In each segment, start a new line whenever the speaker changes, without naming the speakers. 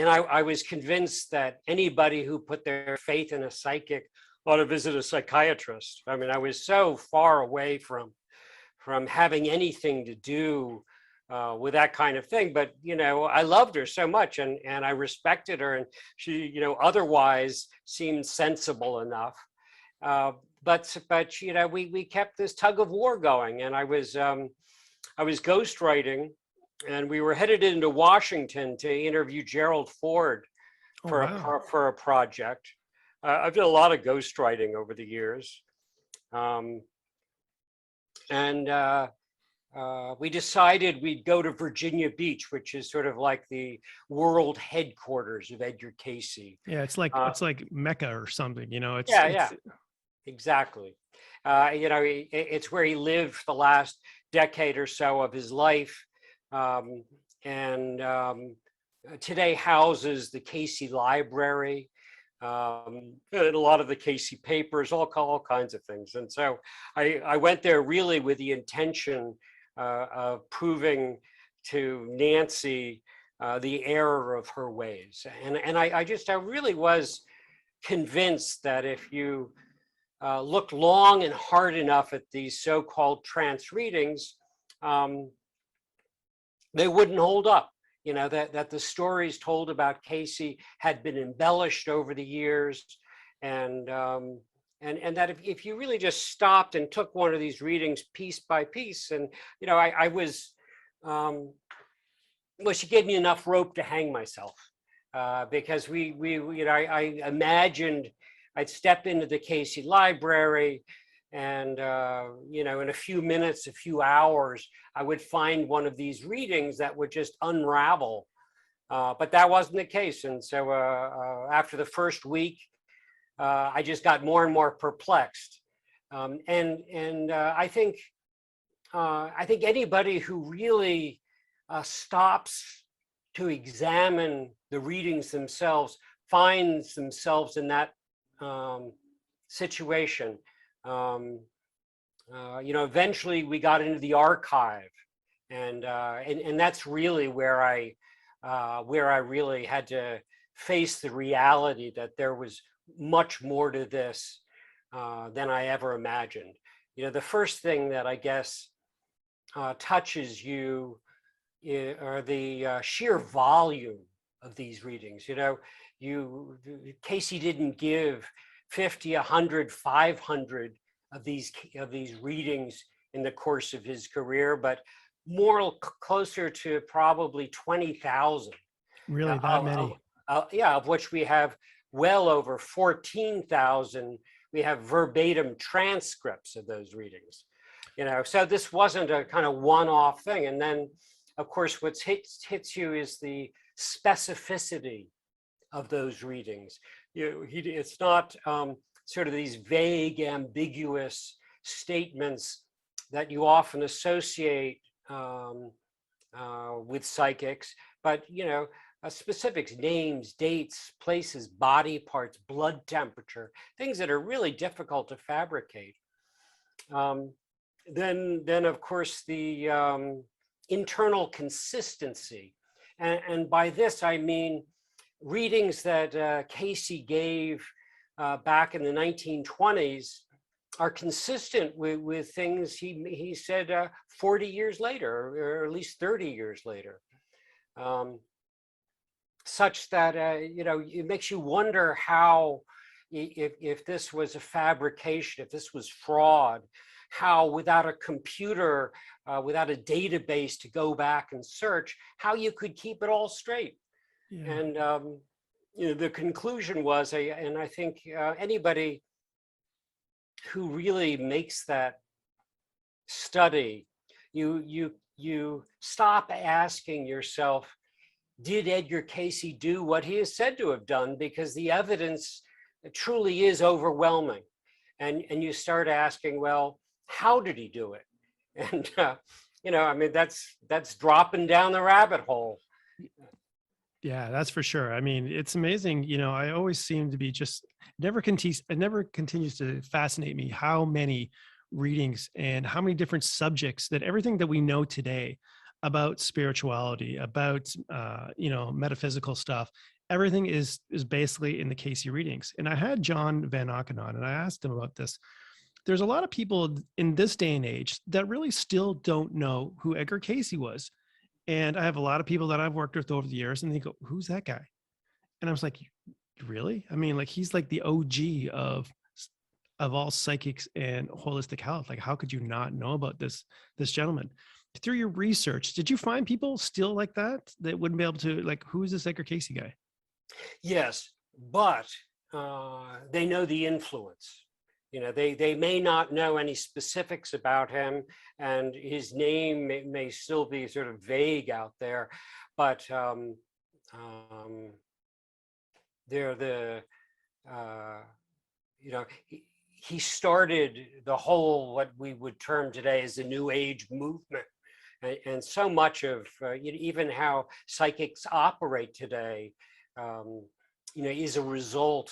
I was convinced that anybody who put their faith in a psychic ought to visit a psychiatrist. I mean, I was so far away from having anything to do with that kind of thing. But, I loved her so much, and I respected her, and she, otherwise seemed sensible enough. But we kept this tug of war going, and I was ghostwriting, and we were headed into Washington to interview Gerald Ford for a project. I've done a lot of ghostwriting over the years. We decided we'd go to Virginia Beach, which is sort of like the world headquarters of Edgar Cayce.
Yeah, it's like Mecca or something,
Exactly. It's where he lived the last decade or so of his life, and today houses the Cayce Library, and a lot of the Cayce papers, all kinds of things. And so I went there really with the intention of proving to Nancy the error of her ways. And I really was convinced that if you looked long and hard enough at these so-called trance readings, they wouldn't hold up. That the stories told about Cayce had been embellished over the years, and that if you really just stopped and took one of these readings piece by piece, and I was, she gave me enough rope to hang myself, because I imagined I'd step into the Cayce Library, and in a few minutes, a few hours, I would find one of these readings that would just unravel. But that wasn't the case. And so after the first week, I just got more and more perplexed. I think anybody who really stops to examine the readings themselves finds themselves in that situation. Eventually we got into the archive, and that's really where I really had to face the reality that there was much more to this than I ever imagined. The first thing that I guess touches you are the sheer volume of these readings. Cayce didn't give 50, 100, 500 of these readings in the course of his career, but more closer to probably 20,000.
Really, that many?
Of which we have well over 14,000. We have verbatim transcripts of those readings. So this wasn't a kind of one-off thing. And then, of course, what hits you is the specificity of those readings. It's not sort of these vague, ambiguous statements that you often associate with psychics, but specifics, names, dates, places, body parts, blood temperature, things that are really difficult to fabricate. Then of course the internal consistency, and by this I mean readings that Cayce gave back in the 1920s are consistent with things he said 40 years later, or at least 30 years later, such that it makes you wonder how, if this was a fabrication, if this was fraud, how without a computer, without a database to go back and search, how you could keep it all straight. Yeah. And the conclusion was, and I think anybody who really makes that study, you stop asking yourself, did Edgar Cayce do what he is said to have done? Because the evidence truly is overwhelming. And you start asking, well, how did he do it? And, I mean, that's dropping down the rabbit hole.
Yeah, that's for sure. I mean, it's amazing. I always seem to be it never continues to fascinate me how many readings and how many different subjects that everything that we know today about spirituality, about metaphysical stuff. Everything is basically in the Cayce readings. And I had John Van Auken on, and I asked him about this. There's a lot of people in this day and age that really still don't know who Edgar Cayce was. And I have a lot of people that I've worked with over the years, and they go, "Who's that guy?" And I was like, "Really? I mean, like, he's like the OG of all psychics and holistic health. Like, how could you not know about this gentleman?" Through your research, did you find people still like that wouldn't be able to, like, who is this Edgar Cayce guy?
Yes, but they know the influence. They may not know any specifics about him, and his name may still be sort of vague out there, but they're the he started the whole, what we would term today as the New Age movement, and so much of even how psychics operate today is a result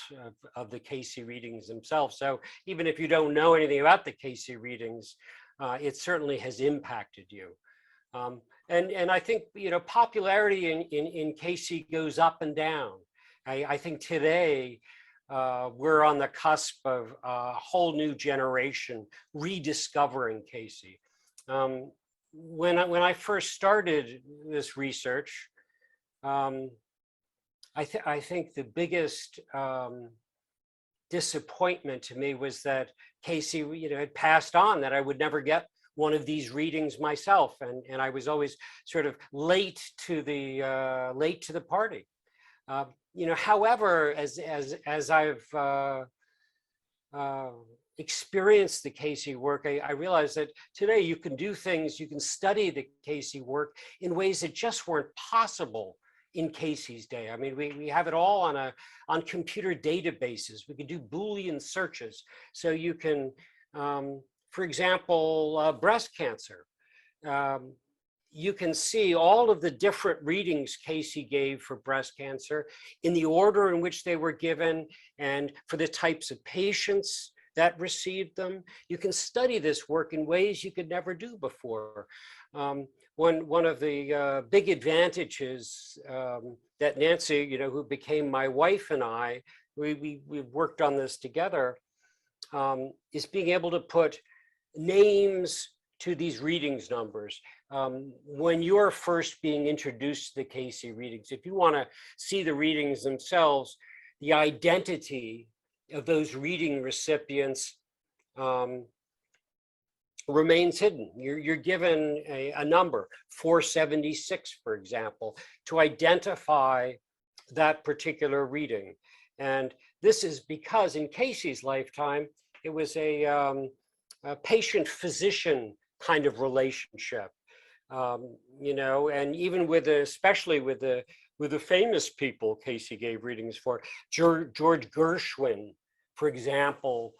of the Cayce readings themselves. So even if you don't know anything about the Cayce readings, it certainly has impacted you. And I think popularity in Cayce goes up and down. I think today we're on the cusp of a whole new generation rediscovering Cayce. When I first started this research, I think the biggest disappointment to me was that Cayce, had passed on, that I would never get one of these readings myself, and I was always sort of late to the party. However, as I've experienced the Cayce work, I realized that today you can do things, you can study the Cayce work in ways that just weren't possible in Cayce's day. I mean, we have it all on computer databases. We can do Boolean searches. So you can, for example, breast cancer. You can see all of the different readings Cayce gave for breast cancer in the order in which they were given, and for the types of patients that received them. You can study this work in ways you could never do before. One of the big advantages that Nancy, who became my wife, and I, we worked on this together, is being able to put names to these readings numbers. When you're first being introduced to the Cayce readings, if you want to see the readings themselves, the identity of those reading recipients remains hidden. You're given a number, 476, for example, to identify that particular reading. And this is because in Cayce's lifetime, it was a patient-physician kind of relationship, and even especially with the famous people Cayce gave readings for. George Gershwin, for example,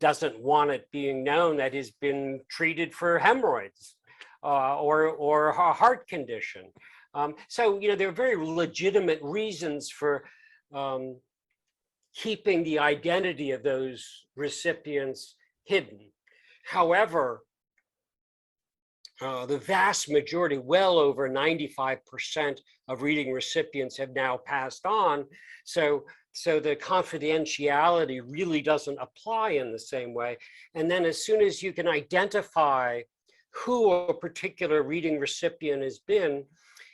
doesn't want it being known that he's been treated for hemorrhoids or a heart condition. So there are very legitimate reasons for keeping the identity of those recipients hidden. However, the vast majority, well over 95% of reading recipients have now passed on. So the confidentiality really doesn't apply in the same way. And then as soon as you can identify who a particular reading recipient has been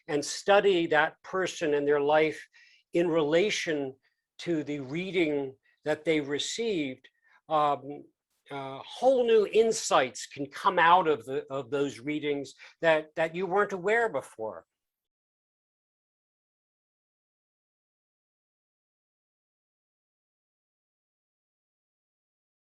and study that person and their life in relation to the reading that they received, whole new insights can come out of those readings that you weren't aware before.